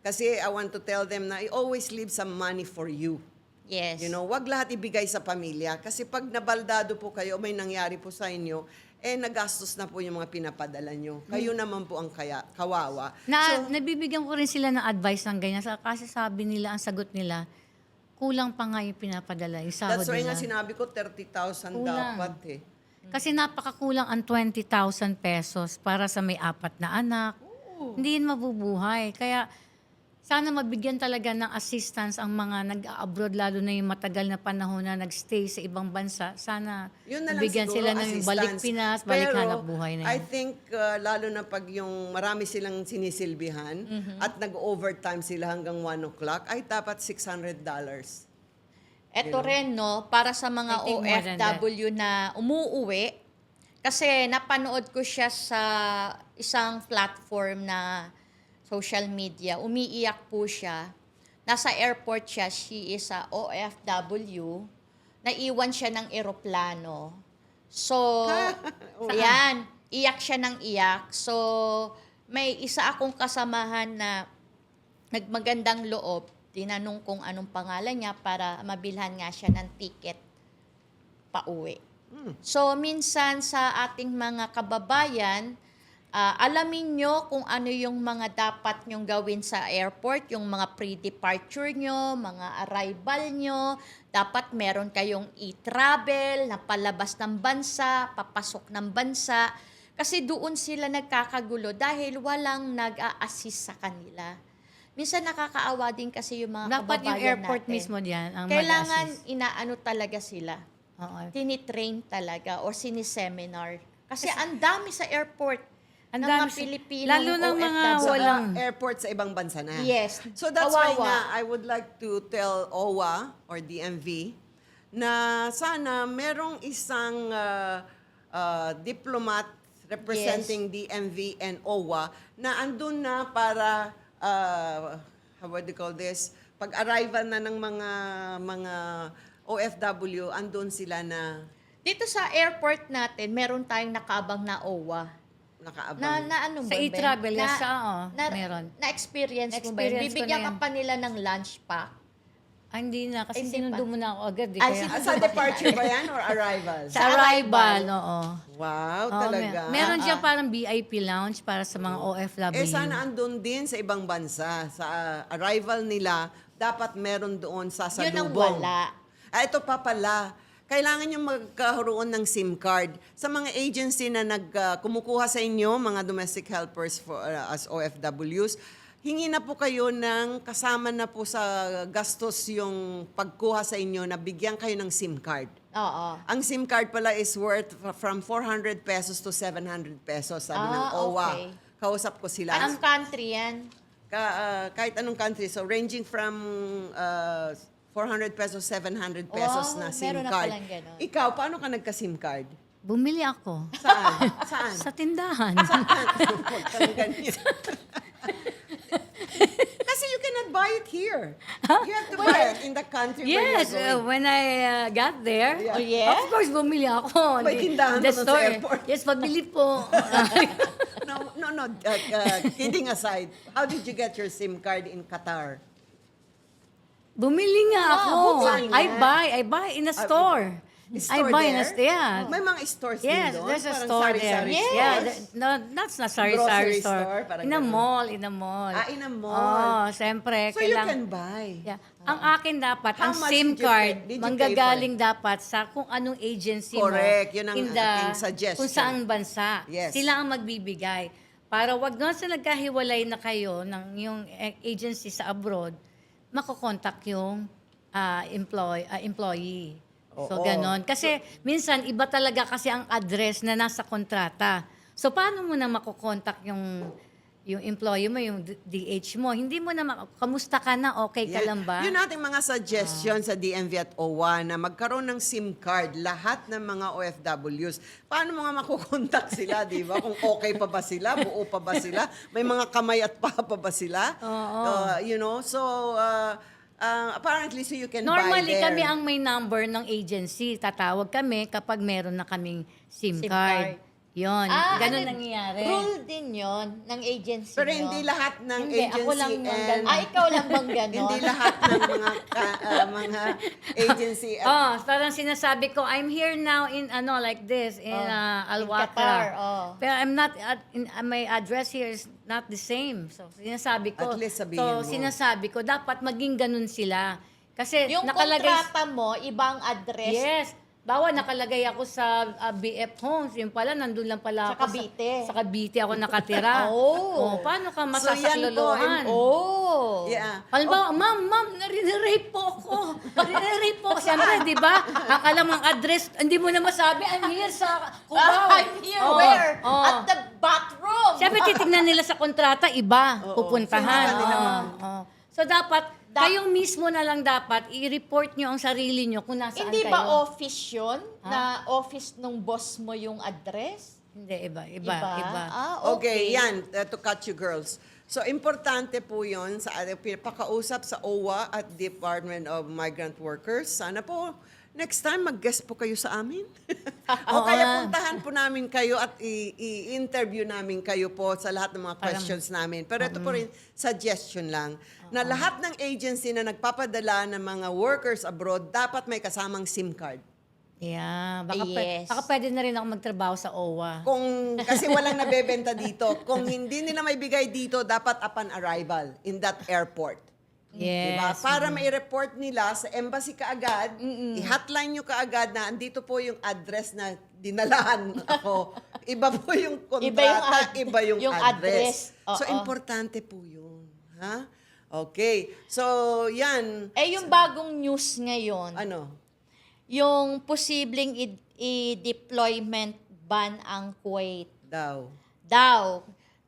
kasi I want to tell them na I always leave some money for you. Yes. You know, wag lahat ibigay sa pamilya. Kasi pag nabaldado po kayo, may nangyari po sa inyo, nagastos na po yung mga pinapadala nyo. Kayo naman po ang kawawa. Nabibigyan ko rin sila ng advice ng ganyan. Kasi sabi nila, ang sagot nila, kulang pa nga yung pinapadala, yung sahod That's why nila. nga sinabi ko, 30,000 Kulang. dapat eh. Kasi napakakulang ang 20,000 pesos para sa may 4 na anak. Hindi yun mabubuhay. Kaya sana mabigyan talaga ng assistance ang mga nag-abroad, lalo na yung matagal na panahon na nagstay sa ibang bansa. Sana Yun na lang mabigyan siguro, sila ng assistance. balik Pinas, balik Pero, hanap buhay na I yun. think, lalo na pag yung marami silang sinisilbihan at nag-overtime sila hanggang 1 o'clock, ay dapat $600. Ito rin, no, para sa mga I think more than OFW na umuuwi, kasi napanood ko siya sa isang platform na social media. Umiiyak po siya. Nasa airport siya. She is a OFW. Naiwan siya ng eroplano. So, ayan, iyak siya ng iyak. So, may isa akong kasamahan na nagmagandang loob. Tinanong kung anong pangalan niya para mabilhan nga siya ng ticket pauwi. So, minsan sa ating mga kababayan, alamin nyo kung ano yung mga dapat nyong gawin sa airport, yung mga pre-departure nyo, mga arrival nyo. Dapat meron kayong e-travel na palabas ng bansa, papasok ng bansa. Kasi doon sila nagkakagulo dahil walang nag-a-assist sa kanila. Minsan nakakaawa din kasi yung mga Dapat yung kababayan airport natin. mismo diyan ang Kailangan mag-assist. inaano talaga sila. Oo. Tinitrain talaga or siniseminar. Kasi ang dami sa airport Ang ng dami mga sa- Pilipinong lalo ng mga OFW. Sa walang airport sa ibang bansa na. Yes. So that's why Kawawa. nga, I would like to tell OWA or DMV na sana merong isang diplomat representing DMV and OWA na andun na para, how would you call this, pag-arrival na ng mga OFW, andun sila na Dito sa airport natin, meron tayong nakaabang na OWA. nakaabang. Na ano Sa ba, Ben? e-travel, yes, Na- meron. Na-experience mo ba? Na-experience ko Bibigyan na ka yan. pa nila ng lunch pack. Hindi na, kasi Hindi sinundo pa. mo na ako agad. Ay, Kaya, Sa departure ba yan or arrival? sa arrival, oo. Wow, Oo, talaga. Meron dyan parang VIP lounge para sa mga OFW. Sana andun din sa ibang bansa. Sa arrival nila, dapat meron doon sa Yun ang salubong. wala. Ito pa pala. Kailangan yung magkaroon ng SIM card. Sa mga agency na kumukuha sa inyo, mga domestic helpers for as OFWs, hingi na po kayo ng kasama na po sa gastos yung pagkuha sa inyo na bigyan kayo ng SIM card. Oo. Ang SIM card pala is worth from 400 pesos to 700 pesos, sabi ng OWA. okay. Kausap ko sila. Anong country yan? Kahit anong country. So, ranging from 400 pesos, 700 pesos Wow, na SIM meron na card. palang ganon. Ikaw, paano ka nagka-SIM card? Bumili ako. Saan? Saan? Sa tindahan. Huwag kang ganyan. Kasi you cannot can't buy it here. You have to buy it in the country Yes, where you're going. when I got there, Yeah. Oh, yeah? of course, bumili ako. May tindahan The doon sa store. airport. Yes, pabili po. No. Kidding aside, how did you get your SIM card in Qatar? Bumili nga ako. bumili I buy in a store. I Store buy in a there? store, yeah. May mga stores Yes, din doon? there's a Parang store sari-sari there. Yes. store? Yeah, no, that's not Grocery sari-sari store, store. parang In a ganun. mall, in a mall. In a mall. Oh, siyempre. So you can buy. Yeah. Ang akin dapat, How ang much SIM did you card, pay? Did you manggagaling dapat sa kung anong agency Correct. mo. Yun ang in the- aking suggestion. Kung saang bansa. Yes. Sila ang magbibigay. Para wag na sa nagkahiwalay na kayo ng yung agency sa abroad, makokontak yung employee. So, Oo. ganon. Kasi minsan, iba talaga kasi ang address na nasa kontrata. So, paano mo na makokontak yung employee mo, yung DH mo? Hindi mo na, kamusta ka na? Okay ka lang ba? Yun nating mga suggestion sa DMV at OWA na magkaroon ng SIM card lahat ng mga OFWs. Paano mga makukontak sila, di ba? Kung okay pa ba sila, buo pa ba sila, may mga kamay at paa pa ba sila? Oo. Apparently, so you can buy Normally, there. kami ang may number ng agency. Tatawag kami kapag meron na kaming SIM SIM card. card. Yun. Ganon nangyayari. Rule din yon ng agency Pero nyo. hindi lahat ng Hindi, agency ako lang yung and Ikaw lang bang gano'n? hindi lahat ng mga agency at Oh, parang sinasabi ko, I'm here now in like this in Qatar, Al-Waqra. Pero I'm not my address here is not the same. So sinasabi ko. At least sabihin mo. Sinasabi ko dapat maging ganun sila. Kasi yung nakalagay kontrata mo, ibang address. Yes. Bawa, nakalagay ako sa BF Homes. Yung pala, nandun lang Sa pala ako. Cavite. Sa Cavite ako nakatira. Oh. Paano ka So, yan masasaklolohan? Oh. yeah. Halimbawa, ma'am, nare-rape po ako. Nare-rape po. Siyempre, di ba? Akala mo ang address, hindi mo na masabi, I'm here sa Cubao. I'm here Oo. where? Oo. At the bathroom. Siyempre, titignan nila sa kontrata, iba, pupuntahan. Sila nila Oo. So, dapat, kayong mismo na lang dapat, i-report nyo ang sarili nyo kung nasaan Hindi kayo. ba office yun? Na office nung boss mo yung address? Hindi, iba. Okay, yan, to cut you girls. So, importante po yun sa pakausap sa OWA at Department of Migrant Workers. Sana po, next time, mag-guest po kayo sa amin. O kaya puntahan po namin kayo at i-interview namin kayo po sa lahat ng mga questions namin. Pero ito po rin, suggestion lang, na lahat ng agency na nagpapadala ng mga workers abroad, dapat may kasamang SIM card. Yeah, baka, Yes. baka pwede na rin ako magtrabaho sa OWA. Kasi walang nabebenta dito. Kung hindi nila may bigay dito, dapat upon arrival in that airport. Yes. Diba? Para may report nila sa embassy kaagad, i-hotline nyo kaagad na andito po yung address na dinalahan ako. Iba po yung kontrata, iba yung yung address. address. So, Oo. importante po yun. Ha? Okay. So, yan. Yung bagong news ngayon, Ano? yung posibleng i-deployment ban ang Kuwait daw.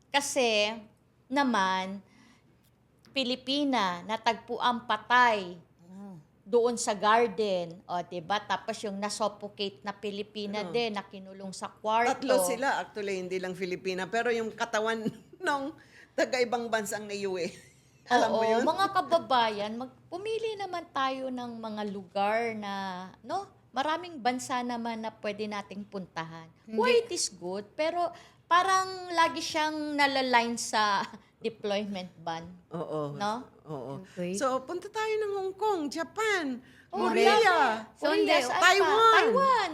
Kasi naman, Pilipina natagpuan patay doon sa garden. O, diba? Tapos yung nasuffocate na Pilipina din, na kinulong sa kwarto. Tatlo sila, actually, hindi lang Filipina. Pero yung katawan ng taga-ibang bansang naiuwi. Alam mo yun? Mga kababayan, pumili naman tayo ng mga lugar na, maraming bansa naman na pwede nating puntahan. Kuwait is good, pero parang lagi siyang nalaline sa deployment ban. Oo. No? Oo. Okay. So, punta tayo ng Hong Kong, Japan, Oh, Korea, So, Korea, hindi, saan pa? Taiwan. Taiwan.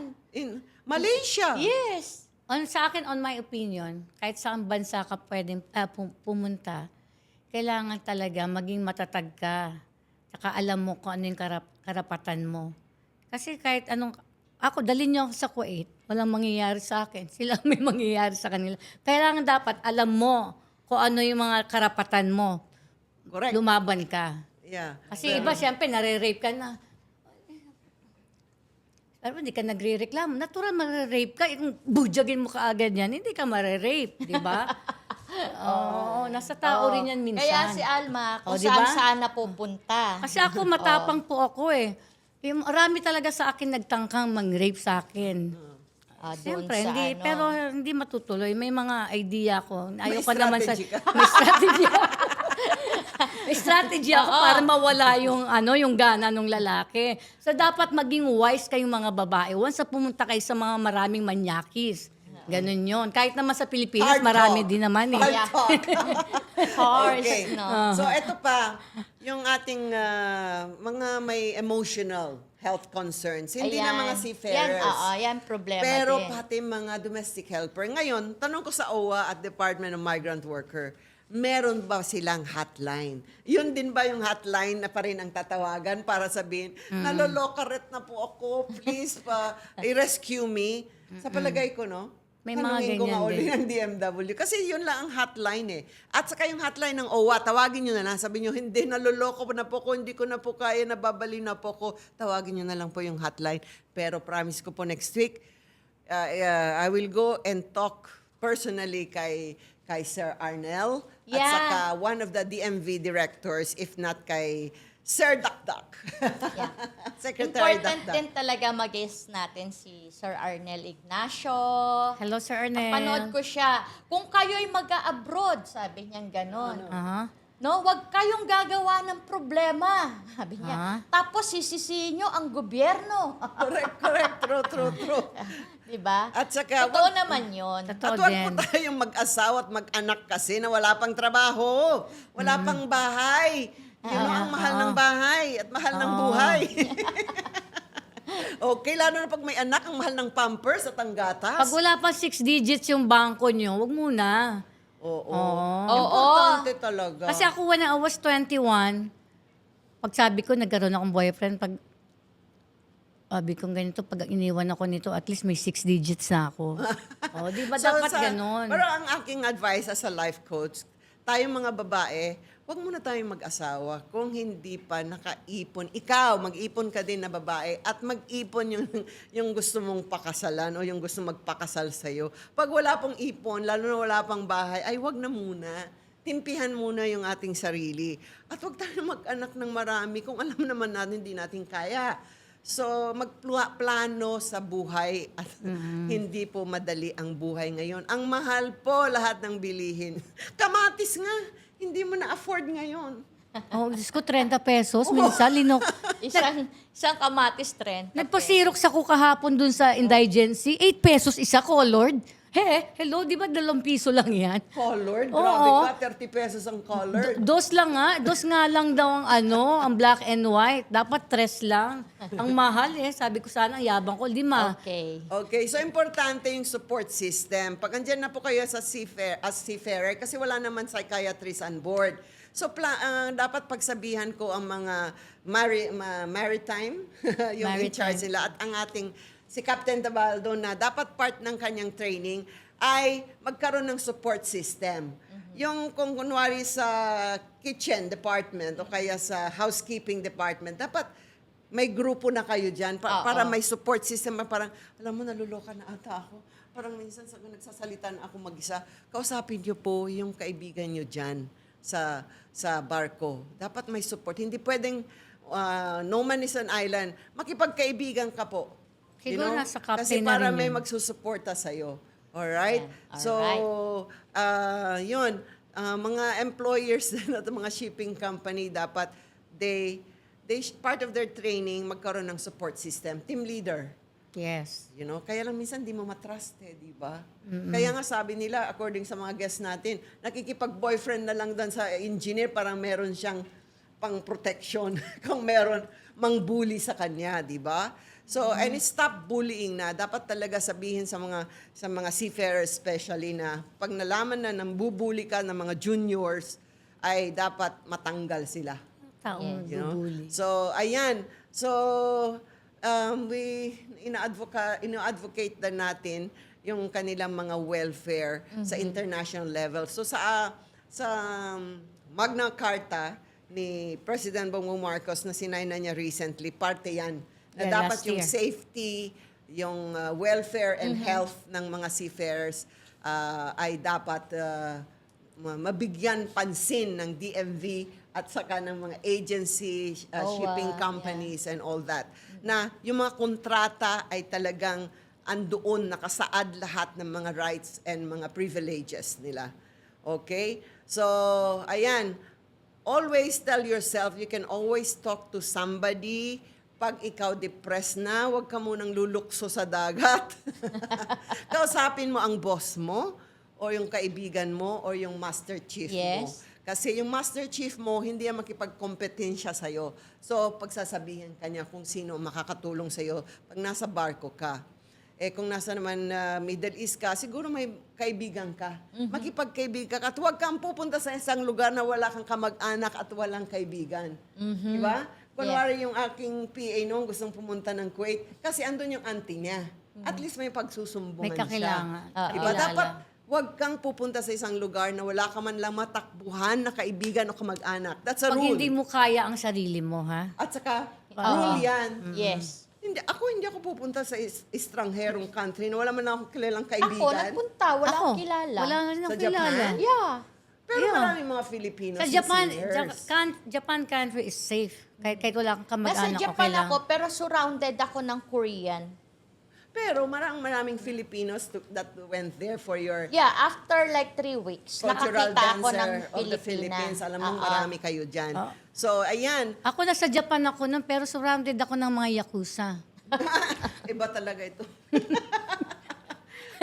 Malaysia. Yes. Sa akin, on my opinion, kahit saan bansa ka pwedeng pumunta, kailangan talaga maging matatag ka. Saka alam mo kung ano yung karapatan mo. Kasi kahit ako, dalhin niyo ako sa Kuwait, walang mangyayari sa akin. Sila may mangyayari sa kanila. Kailangan dapat alam mo kung ano yung mga karapatan mo. Correct. Lumaban ka. Yeah. Kasi iba, siyempre, nare-rape ka na. Pero hindi ka nagre-reklamo. Natural, mare-rape ka. Kung budyagin mo kaagad yan, hindi ka mare-rape. Di ba? Oo, nasa tao rin yan minsan. Kaya si Alma, kung Oh, diba? saan napupunta. Kasi ako, matapang po ako eh. Yung marami talaga sa akin nagtangkang mang-rape sa akin. Doon Siyempre, sa hindi, pero hindi matutuloy. May mga idea ko. Ayoko May naman sa... strategy ka. May strategy ako. May strategy ako Oo. para mawala yung gana ng lalaki. So dapat maging wise kayong mga babae. Once na pumunta kayo sa mga maraming manyakis. Ganun yun. Kahit naman sa Pilipinas, Hard marami talk. din naman eh. Hard Yeah. talk. Horse, Okay. no? So, ito pa, yung ating mga may emotional health concerns. Hindi na mga Yan, seafarers. yan problema Pero din. pati mga domestic helper. Ngayon, tanong ko sa OWA at Department of Migrant Worker, meron ba silang hotline? Yun din ba yung hotline na pa rin ang tatawagan para sabihin, nalolokaret na po ako, please i-rescue me? Sa palagay ko, no? May mga Tanungin ko ganyan nga uli din. ng DMW. Kasi yun lang ang hotline eh. At saka yung hotline ng OWA, tawagin nyo na lang. Sabi nyo, hindi, naloloko na po ko, hindi ko na po kaya, nababali na po ko. Tawagin nyo na lang po yung hotline. Pero promise ko po next week, I will go and talk personally kay Sir Arnel. At Yeah. saka one of the DMV directors, if not kay Sir Dakdak. Secretary Important Dakdak. din talaga mag-guest natin si Sir Arnel Ignacio. Hello, Sir Arnel. Panood ko siya. Kung kayo'y mag-a-abroad, sabi niya ganon. Aha. No, wag kayong gagawa ng problema, sabi niya. Ah. Tapos sisisihin nyo ang gobyerno. Correct. True. Di ba? At saka, Totoo naman yun. Totoo At wag din. po tayong mag-asawa at mag-anak kasi na wala pang trabaho, wala pang bahay. You know, ang mahal ng bahay at mahal ng buhay. Okay, lalo na pag may anak, ang mahal ng pampers at ang gatas. Pag wala pa 6 digits yung bangko nyo, wag muna. Oo. Oo. Importante talaga. Kasi ako when I was 21, pag sabi ko nagkaroon akong boyfriend, pag sabi kong ganito, pag iniwan ako nito, at least may 6 digits na ako. Oh, di ba dapat ganun? Pero ang aking advice as a life coach, tayong mga babae, huwag muna tayong mag-asawa kung hindi pa nakaipon. Ikaw, mag-ipon ka din na babae at mag-ipon yung gusto mong pakasalan o yung gusto magpakasal sa'yo. Pag wala pong ipon, lalo na wala pang bahay, ay wag na muna. Timpihan muna yung ating sarili. At huwag tayo mag-anak ng marami kung alam naman natin hindi natin kaya. So, magplano sa buhay at hindi po madali ang buhay ngayon. Ang mahal po lahat ng bilihin. Kamatis nga, hindi mo na-afford ngayon. Oh, Diyos ko, 30 pesos. Minsan, linok. Isang kamatis trend. Nagpasirok sa ko kahapon dun sa indigency. 8 pesos isa, colored. Hello, di ba 2 piso lang yan? Colored? Oo. Grabe ka, 30 pesos ang colored. Dos lang nga. Dos nga lang daw ang black and white. Dapat 3 lang. Ang mahal sabi ko sana, ang yabang ko, 5. Okay. Okay, so importante yung support system. Pag andyan na po kayo sa seafarer, kasi wala naman psychiatrist on board. So dapat pagsabihan ko ang mga maritime, yung in charge nila, at ang ating si Captain Tabaldo na dapat part ng kanyang training ay magkaroon ng support system. Yung kung kunwari sa kitchen department o kaya sa housekeeping department, dapat may grupo na kayo dyan para may support system. Parang, alam mo, naluloka na ata ako. Parang minsan nagsasalita na ako mag-isa. Kausapin niyo po yung kaibigan niyo dyan sa barko. Dapat may support. Hindi pwedeng no man is an island. Makipagkaibigan ka po. Siguro nasa captain Kasi na para rin may yun. magsusuporta sa'yo. Alright? Yeah. So, yun. Mga employers at mga shipping company, dapat part of their training, magkaroon ng support system. Team leader. Yes. You know, kaya lang minsan di mo matrust di ba? Kaya nga sabi nila, according sa mga guests natin, nakikipag-boyfriend na lang doon sa engineer, parang meron siyang pang-protection kung meron mang-bully sa kanya, di ba? So, and stop bullying na. Dapat talaga sabihin sa mga seafarers especially na pag nalaman na nang bubuli ka ng mga juniors, ay dapat matanggal sila. Taong You know? bubuli. So, ayan. So, we ina-advocate na natin yung kanilang mga welfare sa international level. So, sa Magna Carta ni President Bongbong Marcos na sinay na niya recently, parte yan. Na Yeah, dapat last yung year. safety, yung welfare and health ng mga seafarers ay dapat mabigyan pansin ng DMV at saka ng mga agency, shipping companies and all that. Na yung mga kontrata ay talagang andoon, nakasaad lahat ng mga rights and mga privileges nila. Okay? So, ayan. always tell yourself, you can always talk to somebody. Pag ikaw depressed na, huwag ka munang lulukso sa dagat. Kausapin mo ang boss mo, o yung kaibigan mo, o yung master chief mo. Yes. Kasi yung master chief mo, hindi yan makipagkompetensya sa'yo. So, pagsasabihin ka niya kung sino makakatulong sa'yo pag nasa barko ka. Eh, kung nasa naman Middle East ka, siguro may kaibigan ka. Makipagkaibigan ka. At huwag kang pupunta sa isang lugar na wala kang kamag-anak at walang kaibigan. Di ba? Kunwari yung aking PA noong gustong pumunta ng Kuwait, kasi andun yung auntie niya. At least may pagsusumbungan May kakailangan. siya. Diba? Kakilala. Dapat huwag kang pupunta sa isang lugar na wala ka man lang matakbuhan na kaibigan o kamag-anak. That's a Pag rule. hindi mo kaya ang sarili mo, ha? At saka, rule yan. Yes. Hindi ako pupunta sa estrangerong country na wala man akong kilalang kaibigan. Ako, nagpunta. Wala Ako, akong kilala. Wala nga rin Sa akong kilala. Japan? Yeah. Pero Yeah. maraming mga Filipinos Sa Japan, singers. Japan country is safe. Kahit wala kang Nasa kamag-anak, Japan okay lang. ako, pero surrounded ako ng Korean. Pero maraming Filipinos that went there for your Yeah, after like 3 weeks, cultural nakakita ako ng dancer of the Pilipina. Philippines. Alam mo, Oo. marami kayo dyan. So, ayan. Ako nasa Japan ako nun, pero surrounded ako ng mga yakuza. Iba talaga ito.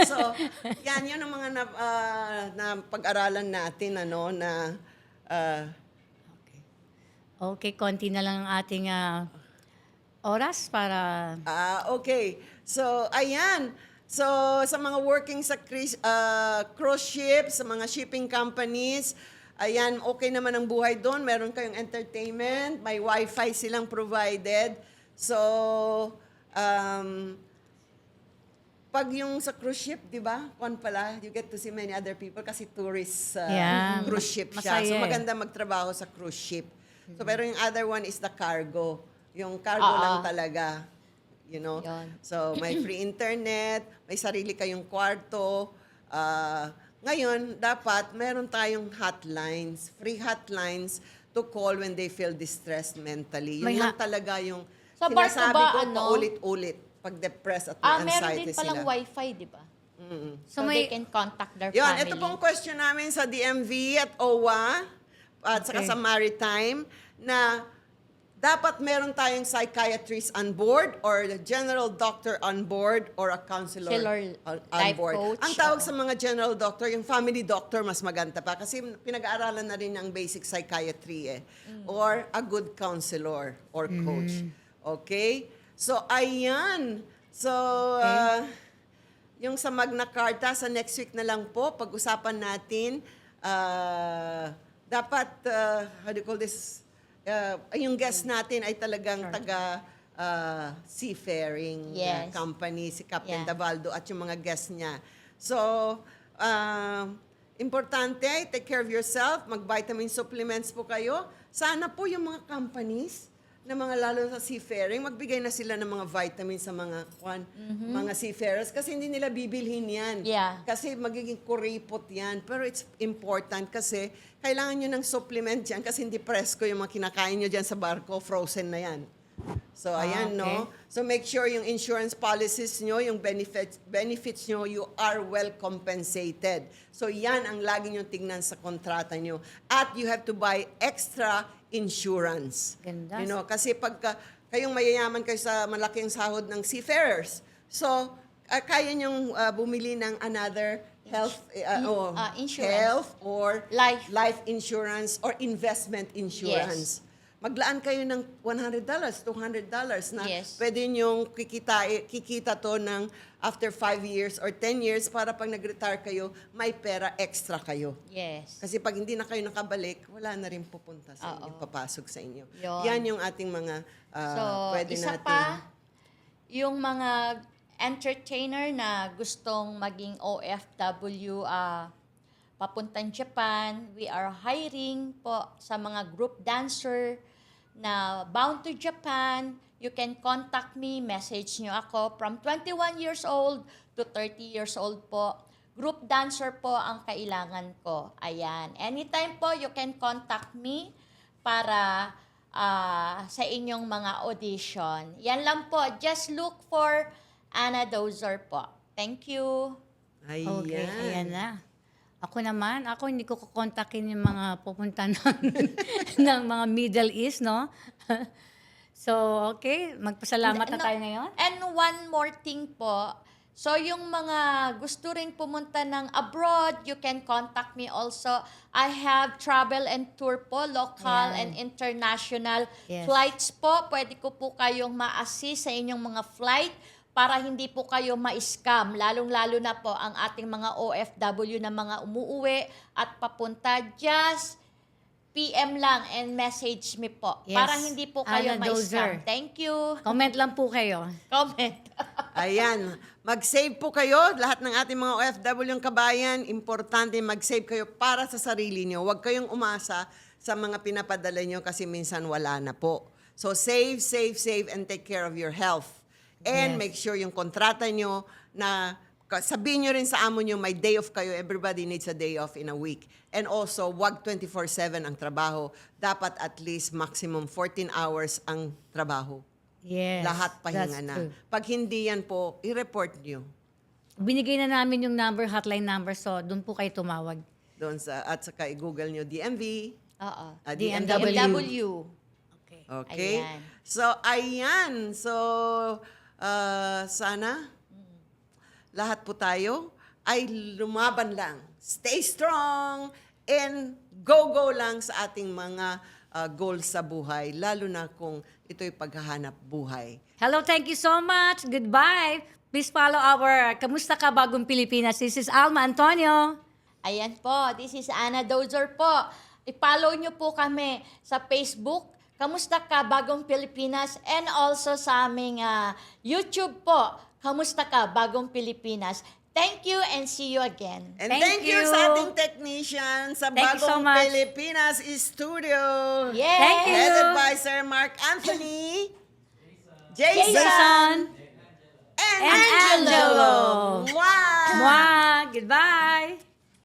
So, yan yun ang mga na pag-aralan natin, ano, na Okay, konti na lang ang ating oras para... okay. So, ayan. So, sa mga working sa cruise ship, sa mga shipping companies, ayan, okay naman ang buhay doon. Meron kayong entertainment, may wifi silang provided. So, pag yung sa cruise ship, di ba? Kung pala, you get to see many other people kasi tourist Yeah, cruise ship siya. masaya So, eh. maganda magtrabaho sa cruise ship. So, pero yung other one is the cargo. Yung cargo lang talaga. You know? Yun. So, may free internet, may sarili kayong kwarto. Ngayon, dapat meron tayong hotlines, free hotlines to call when they feel distressed mentally. Yun May lang talaga yung Sa barko sinasabi ba, ko ano? paulit-ulit pag depressed at may Meron anxiety din palang sila. wifi, di ba? So, So, may- they can contact their Yun, family. ito pong question namin sa DMV at OWA at saka Okay. sa Maritime na dapat meron tayong psychiatrist on board or the general doctor on board or a counselor Counselor, on life board. coach, Ang tawag oo. sa mga general doctor, yung family doctor, mas maganda pa kasi pinag-aaralan na rin ang basic psychiatry eh. Or a good counselor or coach. Okay? So, ayan. So, yung sa Magna Carta, sa next week na lang po, pag-usapan natin, dapat, how do you call this, yung guest natin ay talagang taga seafaring Yes. company, si Captain Yeah. Davaldo at yung mga guests niya. So, importante, take care of yourself, mag-vitamin supplements po kayo. Sana po yung mga companies na mga lalo sa seafaring, magbigay na sila ng mga vitamins sa mga mga seafarers kasi hindi nila bibilhin yan. Yeah. Kasi magiging kuripot yan. Pero it's important kasi kailangan nyo ng supplement yan kasi hindi presko yung mga kinakain nyo dyan sa barko, frozen na yan. So, ayan, okay. no? So, make sure yung insurance policies nyo, yung benefits nyo, you are well compensated. So, yan ang lagi nyo tingnan sa kontrata nyo. At you have to buy extra insurance. Ganda. You know, kasi pagka kayong mayayaman kayo sa malaking sahod ng seafarers, so, kaya nyong bumili ng another health insurance. health or Life. insurance or investment insurance. Maglaan kayo ng $100, $200 na Yes. pwede nyong kikita to ng after 5 years or 10 years para pag nag-retire kayo, may pera extra kayo. Yes. Kasi pag hindi na kayo nakabalik, wala na rin pupunta sa inyo, papasok sa inyo. Yun. Yan yung ating mga So, pwede isa natin. pa, yung mga entertainer na gustong maging OFW, papuntang Japan, we are hiring po sa mga group dancer na bound to Japan. You can contact me, message nyo ako from 21 years old to 30 years old po. Group dancer po ang kailangan ko. Ayan. Anytime po, you can contact me para sa inyong mga audition. Yan lang po. Just look for Anna Dozer po. Thank you. Ayan. Okay, ayan na. Ako naman, hindi ko kukontakin yung mga pupunta ng mga Middle East, no? So, okay, magpasalamat na No, tayo ngayon. And one more thing po. So, yung mga gusto rin pumunta ng abroad, you can contact me also. I have travel and tour po, local Ayan. and international Yes. flights po. Pwede ko po kayong ma-assist sa inyong mga flight para hindi po kayo ma-scam. Lalong-lalo na po ang ating mga OFW na mga umuuwi at papunta. Just PM lang and message me po. Yes. Para hindi po kayo Ana ma-scam. Dozer. Thank you. Comment lang po kayo. Comment. Ayan, mag-save po kayo. Lahat ng ating mga OFW yung kabayan, importante mag-save kayo para sa sarili nyo. Huwag kayong umasa sa mga pinapadala nyo kasi minsan wala na po. So save, save, save, and take care of your health. And Yes. make sure yung kontrata nyo na sabihin nyo rin sa amo nyo, may day off kayo. Everybody needs a day off in a week. And also, wag 24/7 ang trabaho. Dapat at least maximum 14 hours ang trabaho. Yes. Lahat pahinga that's na. true. Pag hindi yan po, i-report nyo Binigay na namin yung hotline number, so doon po kayo tumawag. doon at saka i-google nyo DMV. Oo. DMW. DMW. Okay. Okay? Ayan. So, ayan. So, sana lahat po tayo ay lumaban lang. Stay strong and go lang sa ating mga goals sa buhay, lalo na kung ito'y paghahanap buhay. Hello, thank you so much. Goodbye. Please follow our Kamusta Ka Bagong Pilipinas. This is Alma Antonio. Ayan po, this is Ana Dozer po. I-follow nyo po kami sa Facebook, Kamusta Ka Bagong Pilipinas, and also sa aming YouTube po, Kamusta Ka Bagong Pilipinas. Thank you and see you again. And Thank thank you you. sa ating technician sa Thank you so Bagong much. Pilipinas Studio. Yes! Thank you. Headed by Sir Mark Anthony, Jason, Jason. and And Angelo. Wow! Mwah. Goodbye.